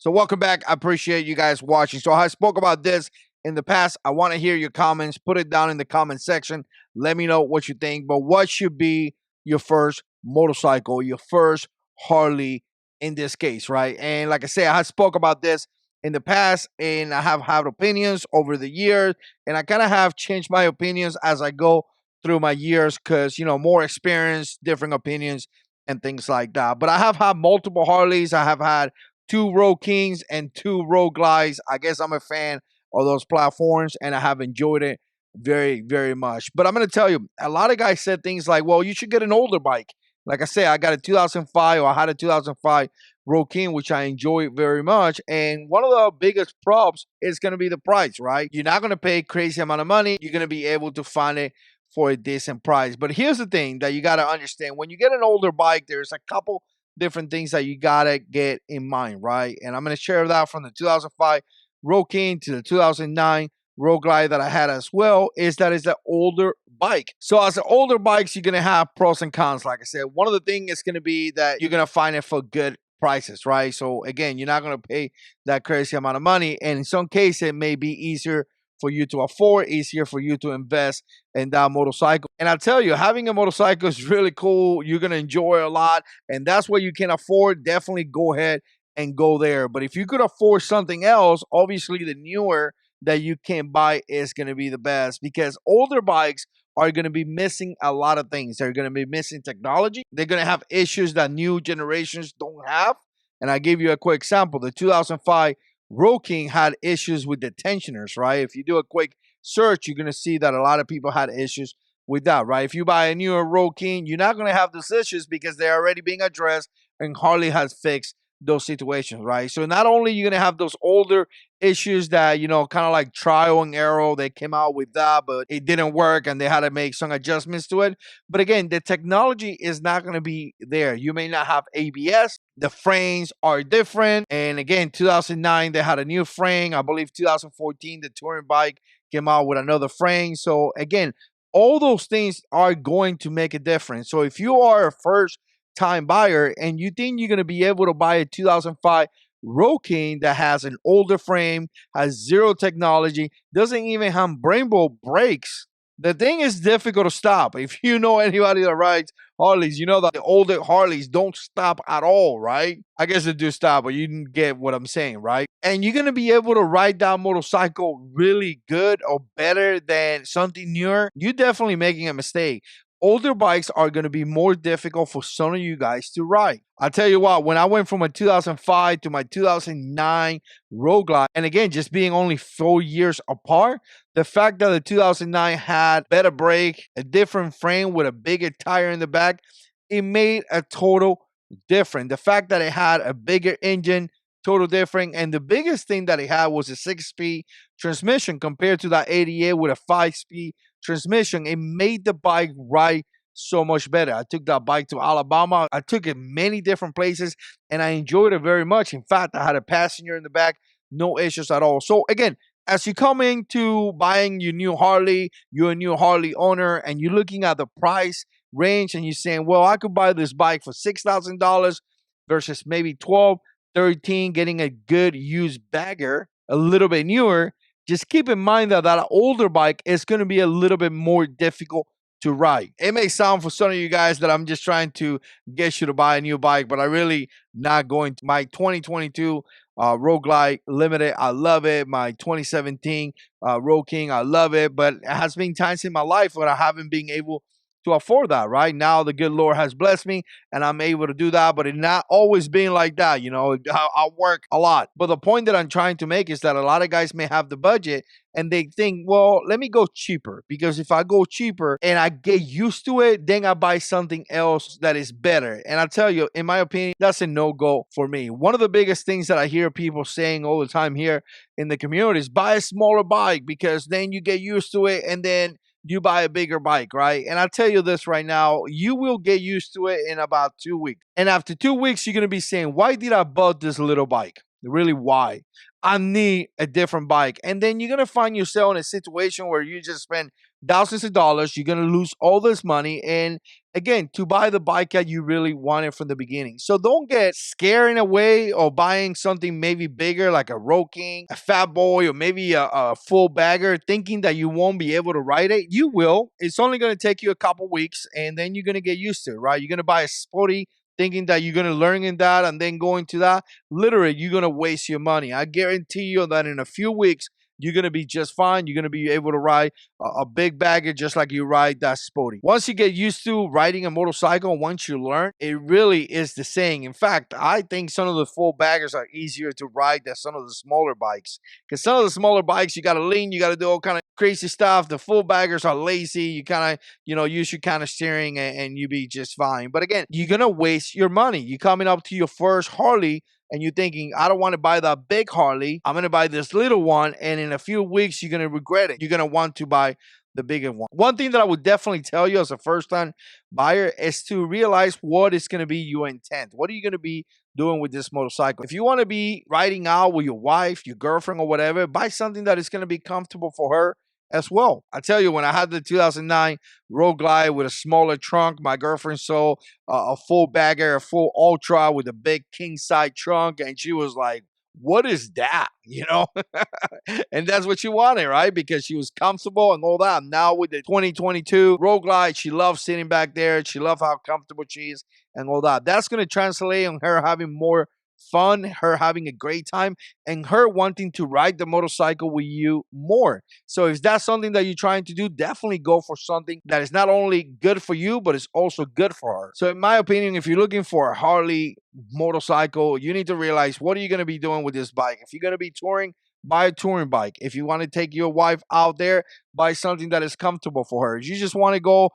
So welcome back. I appreciate you guys watching. So I spoke about this in the past. I want to hear your comments. Put it down in the comment section. Let me know what you think. But what should be your first motorcycle, your first Harley in this case, right? And like I said, I spoke about this in the past, and I have had opinions over the years, and I kind of have changed my opinions as I go through my years because, more experience, different opinions, and things like that. But I have had multiple Harleys. I have had two Road Kings and two Road Glides. I guess I'm a fan of those platforms, and I have enjoyed it very, very much. But I'm going to tell you, a lot of guys said things like, well, you should get an older bike. Like I said, I got a 2005, or I had a 2005 Road King, which I enjoy very much. And one of the biggest props is going to be the price, right? You're not going to pay crazy amount of money. You're going to be able to find it for a decent price. But here's the thing that you got to understand. When you get an older bike, there's a couple different things that you got to get in mind, right? And I'm going to share that from the 2005 Road King to the 2009 Road Glide that I had as well, is that it's an older bike. So as an older bikes, you're going to have pros and cons. Like I said, one of the things is going to be that you're going to find it for good prices, right? So again, you're not going to pay that crazy amount of money. And in some cases, it may be easier for you to afford, easier for you to invest in that motorcycle. And I tell you, having a motorcycle is really cool. You're going to enjoy a lot. And that's what you can afford. Definitely go ahead and go there. But if you could afford something else, obviously the newer that you can buy is going to be the best, because older bikes are going to be missing a lot of things. They're going to be missing technology. They're going to have issues that new generations don't have. And I give you a quick example. The 2005 Road King had issues with the tensioners, right? If you do a quick search, you're going to see that a lot of people had issues with that, right? If you buy a newer Road King, you're not going to have those issues because they're already being addressed, and Harley has fixed those situations, right? So not only you're going to have those older issues that, kind of like trial and error, they came out with that, but it didn't work and they had to make some adjustments to it. But again, the technology is not going to be there. You may not have ABS. The frames are different. And again, 2009, they had a new frame. I believe 2014, the touring bike came out with another frame. So again, all those things are going to make a difference. So if you are a first time buyer and you think you're going to be able to buy a 2005 Road King that has an older frame, has zero technology, doesn't even have Brembo brakes, the thing is difficult to stop. If you know anybody that rides Harleys, you know that the older Harleys don't stop at all, right? I guess they do stop, but you didn't get what I'm saying, right? And you're going to be able to ride that motorcycle really good or better than something newer. You're definitely making a mistake. Older bikes are going to be more difficult for some of you guys to ride. I'll tell you what, when I went from my 2005 to my 2009 Road Glide, and again, just being only 4 years apart, the fact that the 2009 had better brake, a different frame with a bigger tire in the back, it made a total difference. The fact that it had a bigger engine, total different. And the biggest thing that it had was a 6-speed transmission compared to that 88 with a 5-speed transmission. It made the bike ride so much better. I took that bike to Alabama. I took it many different places and I enjoyed it very much. In fact, I had a passenger in the back, no issues at all. So again, as you come into buying your new Harley, you're a new Harley owner and you're looking at the price range and you're saying, well, I could buy this bike for $6,000 versus maybe 12, 13, getting a good used bagger, a little bit newer. Just keep in mind that that older bike is going to be a little bit more difficult to ride. It may sound for some of you guys that I'm just trying to get you to buy a new bike, but I really not going to. My 2022 Road Glide Limited, I love it. My 2017 Road King, I love it. But it has been times in my life where I haven't been able to afford that. Right now, the good Lord has blessed me and I'm able to do that, but it's not always been like that. I work a lot. But the point that I'm trying to make is that a lot of guys may have the budget and they think, well, let me go cheaper, because if I go cheaper and I get used to it, then I buy something else that is better. And I tell you, in my opinion, that's a no-go for me. One of the biggest things that I hear people saying all the time here in the community is buy a smaller bike, because then you get used to it and then you buy a bigger bike, right? And I'll tell you this right now, you will get used to it in about 2 weeks. And after 2 weeks, you're going to be saying, why did I bought this little bike? Really, why? I need a different bike. And then you're going to find yourself in a situation where you just spend thousands of dollars. You're gonna lose all this money, and again, to buy the bike that you really wanted from the beginning. So don't get scared in a way of buying something maybe bigger like a Road King, a Fat Boy, or maybe a full bagger, thinking that you won't be able to ride it. You will. It's only going to take you a couple weeks, and then you're going to get used to it, right? You're going to buy a Sporty thinking that you're going to learn in that and then go into that. Literally, you're going to waste your money. I guarantee you that in a few weeks, you're going to be just fine. You're going to be able to ride a big bagger just like you ride that Sporty. Once you get used to riding a motorcycle, once you learn, it really is the same. In fact, I think some of the full baggers are easier to ride than some of the smaller bikes. Because some of the smaller bikes, you got to lean, you got to do all kind of crazy stuff. The full baggers are lazy. You kind of, use your kind of steering and you be just fine. But again, you're going to waste your money. You're coming up to your first Harley, and you're thinking, I don't want to buy that big Harley. I'm going to buy this little one. And in a few weeks, you're going to regret it. You're going to want to buy the bigger one. One thing that I would definitely tell you as a first-time buyer is to realize what is going to be your intent. What are you going to be doing with this motorcycle? If you want to be riding out with your wife, your girlfriend, or whatever, buy something that is going to be comfortable for her as well. I tell you, when I had the 2009 Road Glide with a smaller trunk, my girlfriend saw a full bagger, a full ultra with a big king side trunk, and she was like, what is that? And that's what she wanted, right? Because she was comfortable and all that. Now with the 2022 Road Glide, she loves sitting back there. She loves how comfortable she is and all that. That's going to translate on her having more fun, her having a great time, and her wanting to ride the motorcycle with you more. So if that's something that you're trying to do, definitely go for something that is not only good for you, but it's also good for her. So in my opinion, if you're looking for a Harley motorcycle, you need to realize, what are you going to be doing with this bike? If you're going to be touring, buy a touring bike. If you want to take your wife out there, buy something that is comfortable for her. If you just want to go,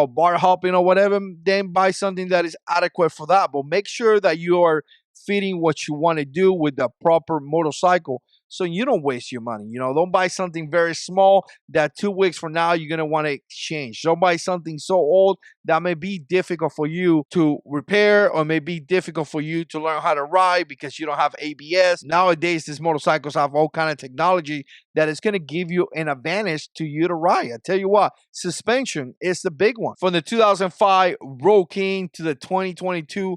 bar hopping or whatever, then buy something that is adequate for that. But make sure that you are fitting what you want to do with the proper motorcycle, so you don't waste your money. Don't buy something very small that 2 weeks from now you're going to want to exchange. Don't buy something so old that may be difficult for you to repair, or may be difficult for you to learn how to ride because you don't have ABS. Nowadays, these motorcycles have all kind of technology that is going to give you an advantage to you to ride. I tell you what, suspension is the big one. From the 2005 Road King to the 2022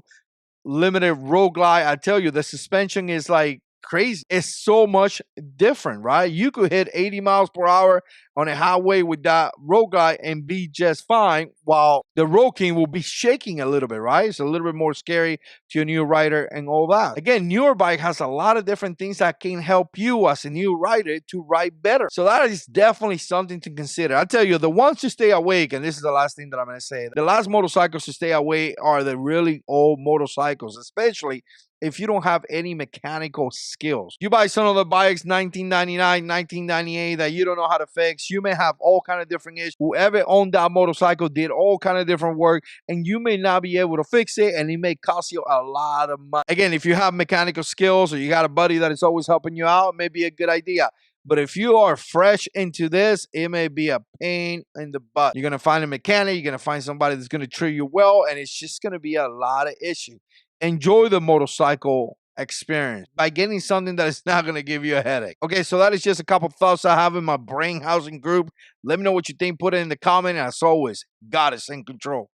limited Road Glide, I tell you, the suspension is like crazy. It's so much different, right? You could hit 80 miles per hour on a highway with that Road Glide and be just fine, while the Road King will be shaking a little bit, right? It's a little bit more scary to a new rider and all that. Again, newer bike has a lot of different things that can help you as a new rider to ride better. So that is definitely something to consider. I tell you, the ones to stay awake, and this is the last thing that I'm going to say, the last motorcycles to stay away are the really old motorcycles, especially if you don't have any mechanical skills. You buy some of the bikes 1999, 1998 that you don't know how to fix. You may have all kind of different issues. Whoever owned that motorcycle did all kind of different work, and you may not be able to fix it, and it may cost you a lot of money. Again, if you have mechanical skills, or you got a buddy that is always helping you out, it may be a good idea. But if you are fresh into this, it may be a pain in the butt. You're going to find a mechanic. You're going to find somebody that's going to treat you well, and it's just going to be a lot of issues. Enjoy the motorcycle experience by getting something that is not going to give you a headache. Okay, so that is just a couple thoughts I have in my brain housing group. Let me know what you think. Put it in the comment. And as always, God is in control.